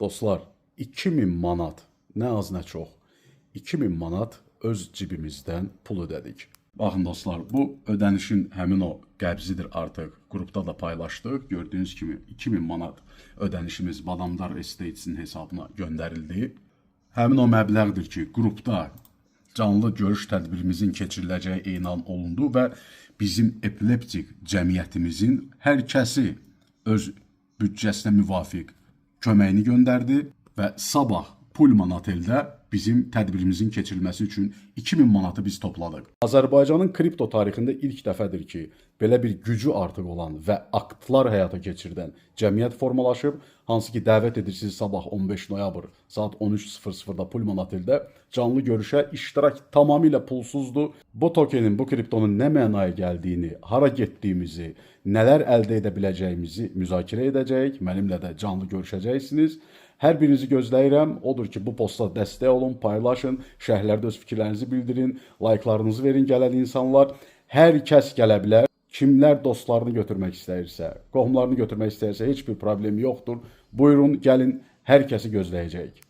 Dostlar, 2000 manat, nə az nə çox, 2000 manat öz cibimizdən pul ödədik. Baxın dostlar, bu ödənişin həmin o qəbzidir artıq. Qrupda da paylaşdıq. Gördüyünüz kimi 2000 manat ödənişimiz Badamdar Estates-in hesabına göndərildi. Həmin o məbləğdir ki, qrupda canlı görüş tədbirimizin keçiriləcəyi elan olundu və bizim epileptik cəmiyyətimizin hər kəsi öz büdcəsinə müvafiq köməyini göndərdi və sabah Pullman oteldə bizim tədbirimizin keçirilməsi üçün 2000 manatı biz topladıq. Azərbaycanın kripto tarixində ilk dəfədir ki, belə bir gücü artıq olan və aktlar həyata keçirdən cəmiyyət formalaşıb, hansı ki dəvət edir sizi sabah 15 noyabr saat 13:00-da Pullman oteldə canlı görüşə. İştirak tamamilə pulsuzdur. Bu tokenin, bu kriptonun nə mənaya gəldiyini, hara getdiyimizi, nələr əldə edə biləcəyimizi müzakirə edəcəyik. Mənimlə də canlı görüşəcəksiniz. Hər birinizi gözləyirəm. Odur ki, bu posta dəstək olun, paylaşın, şərhlərdə öz fikirlərinizi bildirin, layıklarınızı verin gələn insanlar. Hər kəs gələ bilər. Kimlər dostlarını götürmək istəyirsə, qohumlarını götürmək istəyirsə heç bir problem yoxdur. Buyurun, gəlin, hər kəsi gözləyəcəyik.